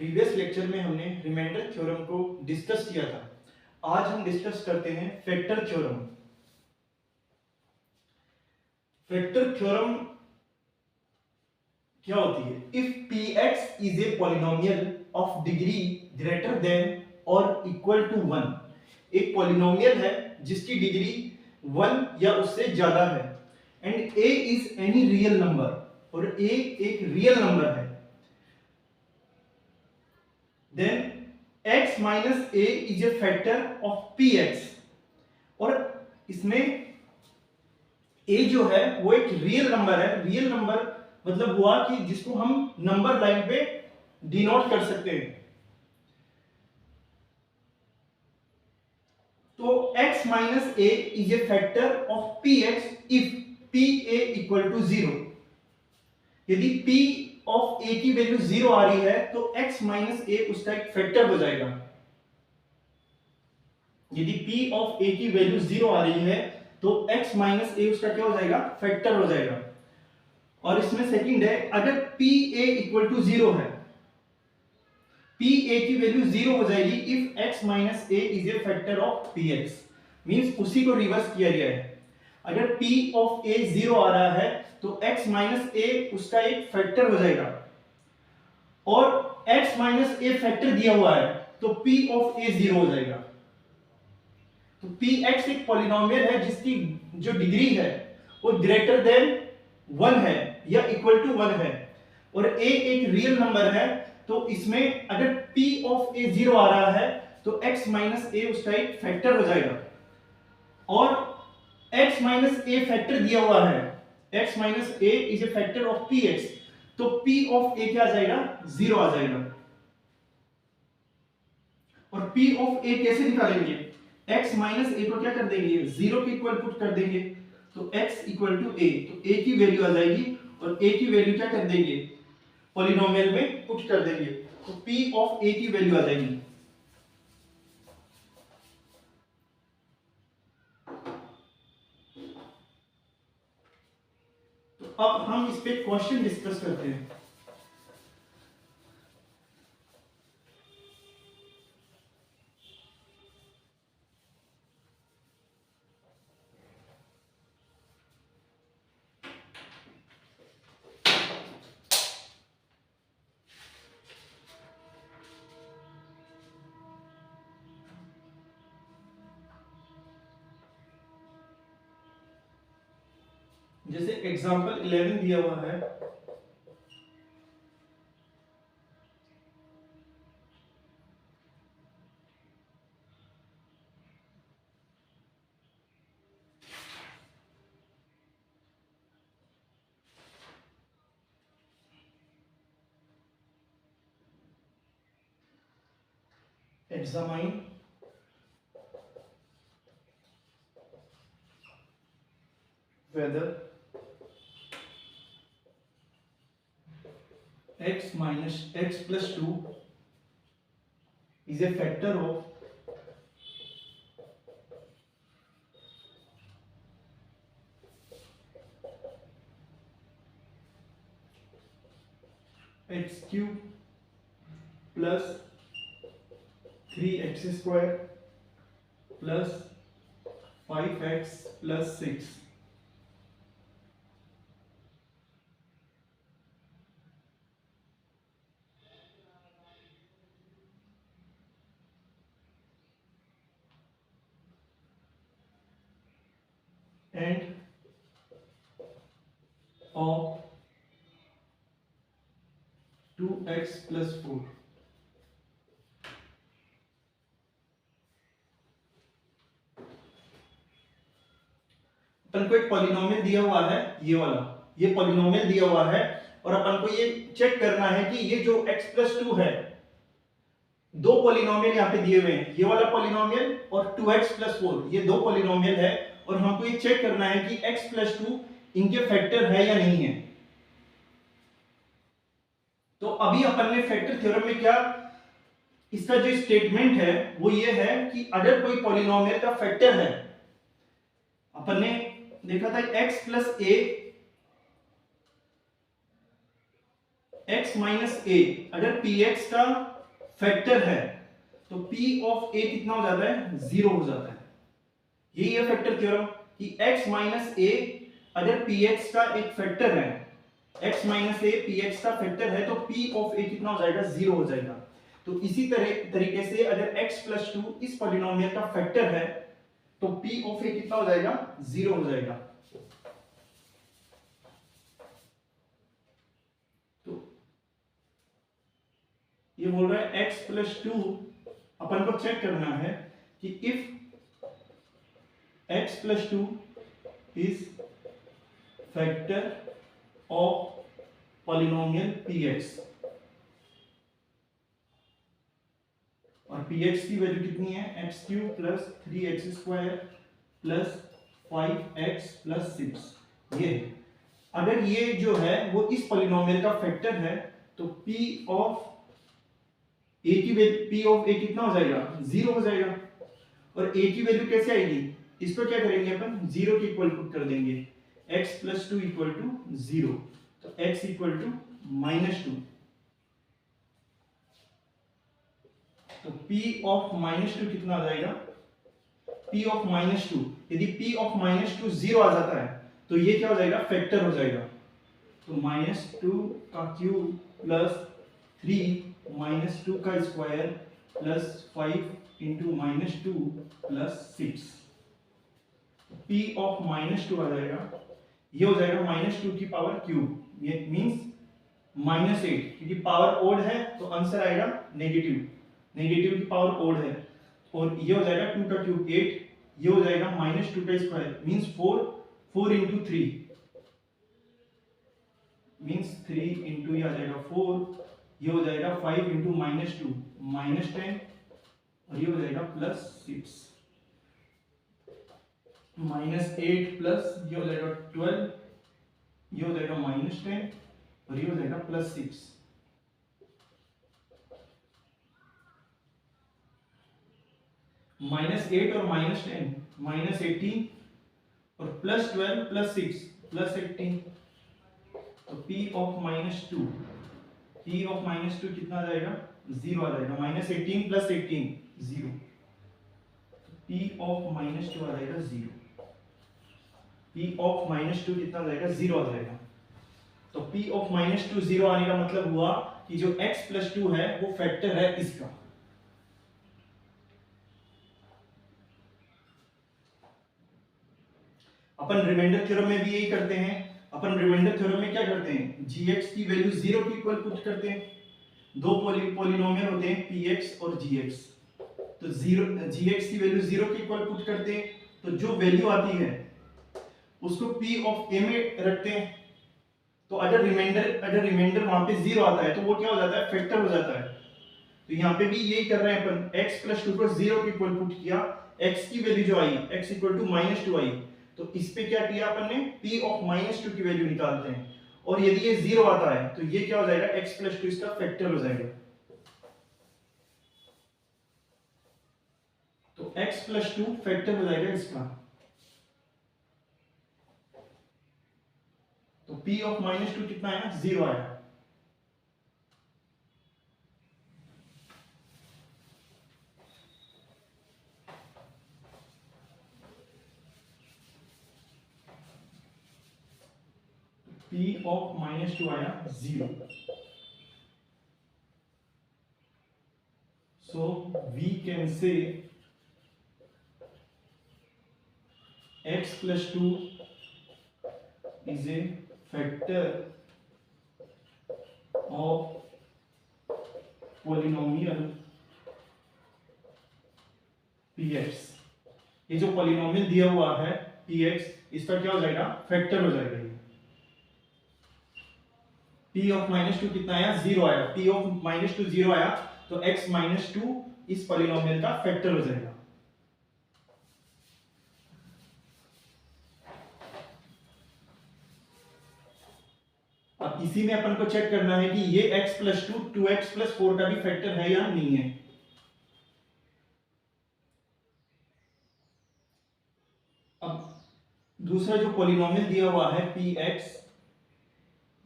Previous lecture में हमने remainder theorem को डिस्कस किया था। आज हम डिस्कस करते हैं फैक्टर थ्योरम। फैक्टर थ्योरम क्या होती है? If px is a polynomial of degree greater than और इक्वल टू 1, एक पॉलिनोमियल है जिसकी डिग्री 1 या उससे ज्यादा है, and a is any real number, और a एक रियल नंबर है, then x minus a is a factor of px, और इसमें a जो है वो एक रियल नंबर है। रियल नंबर मतलब हुआ कि जिसको हम नंबर लाइन पे डिनोट कर सकते हैं। तो x minus a is a factor of px if pa equal to 0। यदि p ऑफ a की वैल्यू 0 आ रही है तो x माइनस a उसका एक फैक्टर हो जाएगा। यदि p ऑफ a की वैल्यू 0 आ रही है तो x माइनस a उसका क्या हो जाएगा? फैक्टर हो जाएगा। और इसमें सेकंड है, अगर p a इक्वल टू 0 है, p a की वैल्यू 0 हो जाएगी if x minus a is a factor of px। Means उसी को रिवर्स किया गया है। अगर p ऑफ a 0 आ रहा है तो x माइनस a उसका एक फैक्टर हो जाएगा, और x माइनस a फैक्टर दिया हुआ है तो p ऑफ a 0 हो जाएगा। तो px एक पॉलिनोमियल है जिसकी जो डिग्री है वो ग्रेटर देन 1 है या इक्वल टू 1 है, और a एक रियल नंबर है। तो इसमें अगर p ऑफ a 0 आ रहा है तो x माइनस a उसका एक फैक्टर हो जाएगा, और x माइनस a फैक्टर दिया हुआ है, x minus a is a factor of px, तो p ऑफ a क्या आ जाएगा? 0 आ जाएगा। और p ऑफ a कैसे निकालेंगे? x माइनस a को क्या कर देंगे? 0 के इक्वल पुट कर देंगे, तो x इक्वल टू a, तो a की वैल्यू आ जाएगी, और a की वैल्यू क्या कर देंगे? पॉलिनोमियल में पुट कर देंगे, तो p ऑफ a की वैल्यू आ जाएगी। तो अब हम इस पे क्वेश्चन डिस्कस करते हैं। जैसे एग्जांपल 11 दिया हुआ है, examine whether x minus x plus 2 is a factor of x cube plus 3x square plus 5x plus 6। and of 2x plus 4। अपन को एक पॉलिनोमियल दिया हुआ है, ये वाला, ये पॉलिनोमियल दिया हुआ है, और अपन को ये चेक करना है कि ये जो x plus 2 है, दो पॉलिनोमियल यहाँ पे दिए हुए हैं, ये वाला पॉलिनोमियल और 2x plus 4, ये दो पॉलिनोमियल है, और हमको ये चेक करना है कि x plus 2 इनके फैक्टर है या नहीं है। तो अभी अपन ने फैक्टर थ्योरम में क्या, इसका जो स्टेटमेंट है वो ये है कि अगर कोई पॉलिनोमियल का फैक्टर है, अपन ने देखा था x प्लस x माइनस ए अगर px का फैक्टर है तो p ऑफ a कितना हो जाता है, 0 हो जाता है। यही है फैक्टर थ्योरम कि x माइनस ए अगर px का एक फैक्टर है, x माइनस ए px का फैक्टर है तो p ऑफ a कितना हो जाएगा, 0 हो जाएगा। तो इसी तरीके से अगर x प्लस 2 इस पॉलिनोमियल का फैक्टर है तो p ऑफ a कितना हो जाएगा, 0 हो जाएगा। तो ये बोल रहा है x प्लस 2 अपन को चेक करना है कि if x plus 2 is factor of polynomial px और px की वैल्यू कितनी है, x cube plus 3x square plus 5x plus 6। ये अगर ये जो है वो इस पॉलिनोमियल का फैक्टर है तो p ऑफ a की वैल्यू p ऑफ a कितना हो जाएगा, 0 हो जाएगा। और a की वैल्यू कैसे आएगी, इसको क्या करेंगे अपन, 0 के इक्वल पुट कर देंगे, x प्लस 2 इक्वल टू 0, तो x इक्वल टू -2। तो p ऑफ -2 कितना आ जाएगा, p ऑफ -2, यदि p ऑफ -2 0 आ जाता है तो ये क्या हो जाएगा, फैक्टर हो जाएगा। तो -2 का क्यूब प्लस 3 -2 का square plus 5 into -2 plus 6, p of -2 आ जाएगा, ये हो जाएगा -2 की पावर क्यूब, ये मींस -8, क्योंकि पावर ओड है तो आंसर आएगा नेगेटिव, नेगेटिव की पावर ओड है। और ये हो जाएगा 2 का क्यूब 8, ये हो जाएगा -2 का square means 4 into 3 means 3 into ये आ जाएगा 4, ये हो जाएगा 5 इंटू -2 -10 और ये हो जाएगा +6, -8 प्लस ये हो जाएगा 12, ये हो जाएगा -10 और ये हो जाएगा +6। -8 और -10 -18 और +12 +6 +18, तो p ऑफ -2, p ऑफ -2 कितना आ जाएगा, 0 आ जाएगा, -18 + 18 0, p ऑफ -2 आ जाएगा 0, p ऑफ -2 कितना आ जाएगा, 0 आ जाएगा। तो p ऑफ -2 0 आने का मतलब हुआ कि जो x प्लस 2 है वो फैक्टर है इसका। अपन रिमाइंडर थ्योरम में भी यही करते हैं। अपन रिमाइंडर थ्योरम में क्या करते हैं, gx की वैल्यू 0 के इक्वल पुट करते हैं। दो पॉलिनोमियल होते हैं px और gx, तो gx की वैल्यू 0 के इक्वल पुट करते हैं, तो जो वैल्यू आती है उसको p ऑफ a में रखते हैं। तो अगर रिमाइंडर वहां पे 0 आता है तो वो क्या हो जाता है, फैक्टर हो जाता है। तो यहाँ पे भी यही कर रहे हैं अपन, x प्लस 2 को 0 के इक्वल पुट किया, x की वैल्यू जो आई x इक्वल टू -2 आई, तो इस पे क्या किया अपन ने, p ऑफ -2 की वैल्यू निकालते हैं, और यदि ये 0 आता है तो ये क्या हो जाएगा, x प्लस 2 इसका फैक्टर हो जाएगा। तो x प्लस 2 फैक्टर हो जाएगा इसका। तो p ऑफ -2 कितना आया, 0 आया। p ऑफ -2 आया 0। So we can say x plus 2 is a factor of polynomial px। ये जो पॉलिनोमियल दिया हुआ है px, इसका क्या हो जाएगा, फैक्टर हो जाएगा। p ऑफ -2 कितना आया, 0 आया। p ऑफ -2 0 आया तो x -2 इस पॉलिनोमियल का फैक्टर हो जाएगा। अब इसी में अपन को चेक करना है कि ये x प्लस 2 2x प्लस 4 का भी फैक्टर है या नहीं है। अब दूसरा जो पॉलिनोमियल दिया हुआ है px,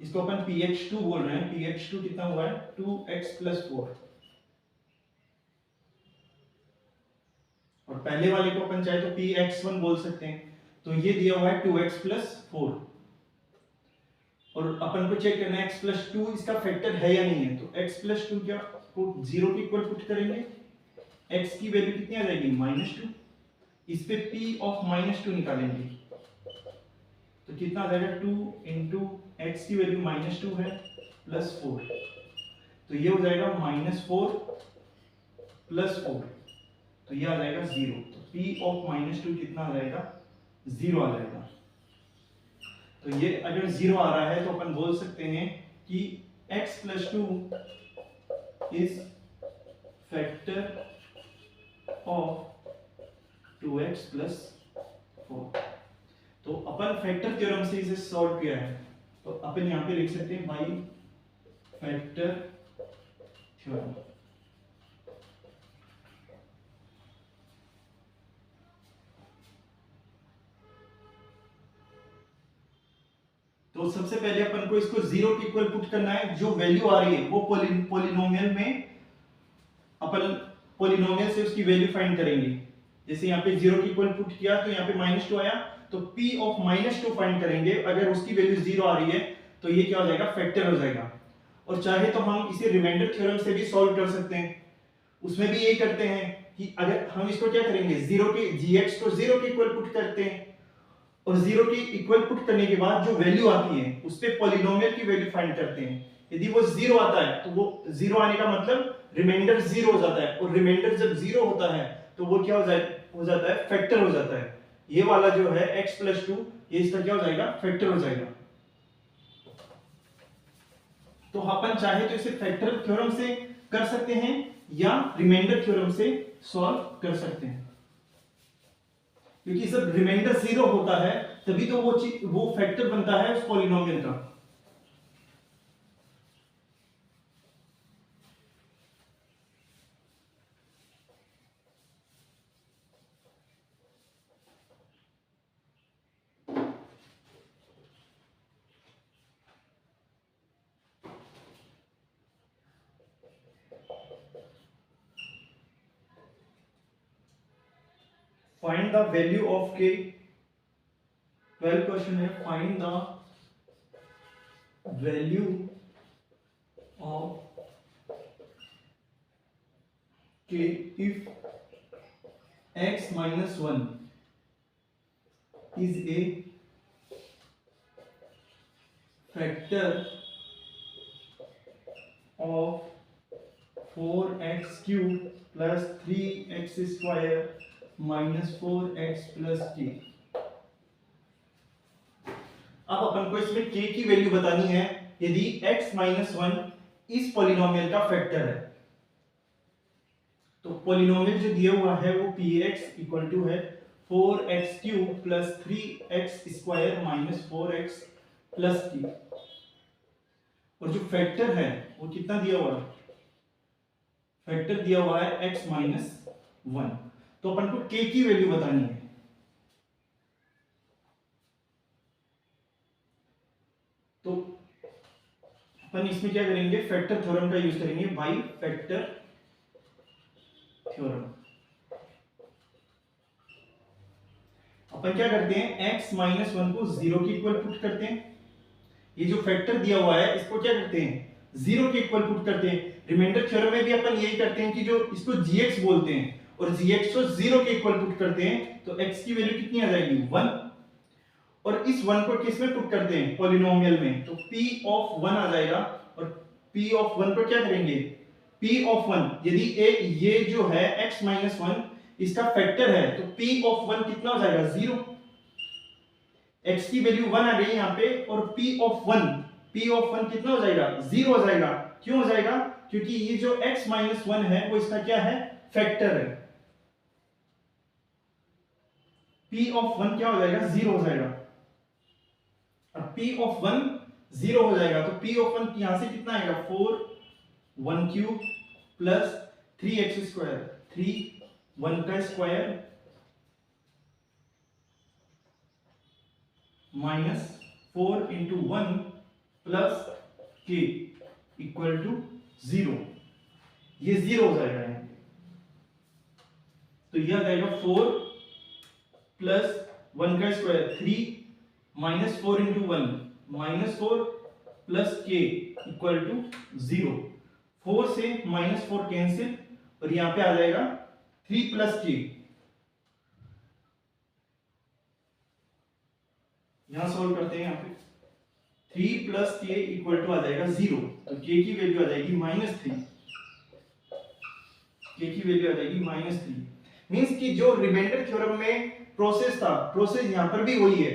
इसको अपन px2 बोल रहे हैं। px2 कितना हुआ है 2x + 4, और पहले वाले को अपन चाहे तो px1 बोल सकते हैं। तो ये दिया हुआ है 2x + 4, और अपन को चेक करना है x + 2 इसका फैक्टर है या नहीं है। तो x + 2 क्या को 0 के इक्वल पुट करेंगे, x की वैल्यू कितनी आ जाएगी -2, इस पे p ऑफ -2 निकालेंगे तो कितना आ जाएगा 2 × x की वैल्यू -2 है +4, तो ये हो जाएगा -4 + 4, तो ये आ जाएगा 0। तो p ऑफ -2 कितना आ जाएगा 0 आ जाएगा। तो ये अगर 0 आ रहा है तो अपन बोल सकते हैं कि x + 2 is factor of 2x + 4। तो अपन फैक्टर थ्योरम से इसे सॉल्व किया है, तो अपन यहां पे लिख सकते हैं बाई फैक्टर थ्योरम। तो सबसे पहले अपन को इसको 0 के इक्वल पुट करना है। जो वैल्यू आ रही है वो पॉलिनोमियल में अपन पॉलिनोमियल से उसकी वैल्यू फाइंड करेंगे। जैसे यहाँ पे 0 के इक्वल पुट किया तो यहाँ पे -2 आया, तो p ऑफ -2 फाइंड करेंगे। अगर उसकी वैल्यू 0 आ रही है तो ये क्या हो जाएगा, फैक्टर हो जाएगा। और चाहे तो हम इसे रिमाइंडर थ्योरम से भी सॉल्व कर सकते हैं। उसमें भी यही करते हैं कि अगर हम इसको क्या करेंगे, 0 के gx को 0 के इक्वल पुट करते हैं, और 0 के इक्वल पुट करने के बाद जो वैल्यू आती है उस पे पॉलिनोमियल की वैल्यू फाइंड करते हैं। यदि वो 0 आता है तो वो 0 आने का मतलब रिमाइंडर 0 हो जाता है, और रिमाइंडर जब 0 होता है तो वो क्या हो जाता है, फैक्टर हो जाता है। ये वाला जो है x + 2 ये इसका क्या हो जाएगा, फैक्टर हो जाएगा। तो अपन चाहे तो इसे फैक्टर थ्योरम से कर सकते हैं या रिमाइंडर थ्योरम से सॉल्व कर सकते हैं, क्योंकि जब रिमाइंडर 0 होता है तभी तो वो फैक्टर बनता है उस पॉलिनोमियल का। Find the value of k। 12 question है, find the value of k if x - 1 is a factor of 4x³ plus 3x² minus 4x plus k। अब अपन को इसमें k की वैल्यू बतानी है यदि x - 1 इस पॉलिनोमियल का फैक्टर है। तो पॉलिनोमियल जो दिया हुआ है वो px इक्वल टू है 4x³ plus 3x² minus 4x plus k, और जो फैक्टर है वो कितना दिया हुआ है, फैक्टर दिया हुआ है x - 1। तो अपन को k की वैल्यू बतानी है। तो अपन इसमें क्या करेंगे, फैक्टर थ्योरम का यूज करेंगे, बाई फैक्टर थ्योरम। अपन क्या करते हैं, x - 1 को 0 के इक्वल पुट करते हैं। ये जो फैक्टर दिया हुआ है इसको क्या करते हैं, 0 के इक्वल पुट करते हैं। रिमाइंडर थ्योरम में भी अपन यही करते हैं कि जो इसको gx बोलते हैं और gx को 0 के इक्वल पुट करते हैं, तो x की वैल्यू कितनी आ जाएगी 1, और इस 1 को किस में पुट करते हैं, पॉलिनोमियल में, तो p ऑफ 1 आ जाएगा। और p ऑफ 1 को क्या करेंगे, p ऑफ 1 यदि ये जो है x - 1 इसका फैक्टर है तो p ऑफ 1 कितना हो जाएगा 0। x की वैल्यू 1 आ गई यहाँ पे, और p ऑफ 1 कितना हो जाएगा 0 हो जाएगा। क्यों हो जाएगा, क्योंकि ये जो x - 1 है वो इसका क्या है, फैक्टर है। p ऑफ 1 क्या हो जाएगा, 0 हो जाएगा। अब p ऑफ 1 0 हो जाएगा तो p ऑफ 1 यहां से कितना आएगा, 4 1³ प्लस 3x², 3 1 का स्क्वायर माइनस 4 × 1 प्लस के इक्वल टू 0, ये 0 हो जाएगा यहाँ पे। तो यह आ जाएगा 4 प्लस 1 का स्क्वायर 3 माइनस 4 इंटू 1 -4 प्लस के इक्वल टू 0। 4 से -4 कैंसिल और यहां पे आ जाएगा 3 प्लस के। यहां सॉल्व करते हैं, यहां पे 3 प्लस के इक्वल टू आ जाएगा 0, तो के की वैल्यू आ जाएगी -3। के की वैल्यू आ जाएगी -3। मींस कि जो रिमाइंडर थ्योरम में प्रोसेस था, प्रोसेस यहां पर भी वही है।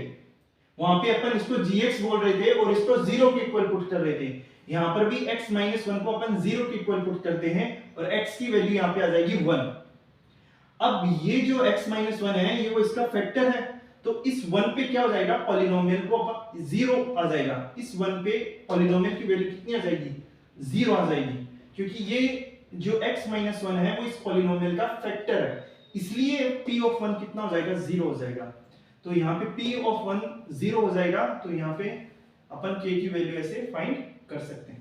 वहां पे अपन इसको gx बोल रहे थे और इसको 0 के इक्वल पुट कर रहे थे। यहां पर भी x - 1 को अपन 0 के इक्वल पुट करते हैं और x की वैल्यू यहां पे आ जाएगी 1। अब ये जो x - 1 है ये वो इसका फैक्टर है, तो इस 1 पे क्या हो जाएगा, पॉलिनोमियल को 0 आ जाएगा। इस 1 पे पॉलिनोमियल की वैल्यू कितनी आ जाएगी, 0 आ जाएगी, क्योंकि ये जो x - 1 है वो इस पॉलिनोमियल का फैक्टर है, इसलिए p ऑफ 1 कितना हो जाएगा, 0 हो जाएगा। तो यहाँ पे p ऑफ 1 0 हो जाएगा, तो यहाँ पे अपन k की वैल्यू ऐसे फाइंड कर सकते हैं।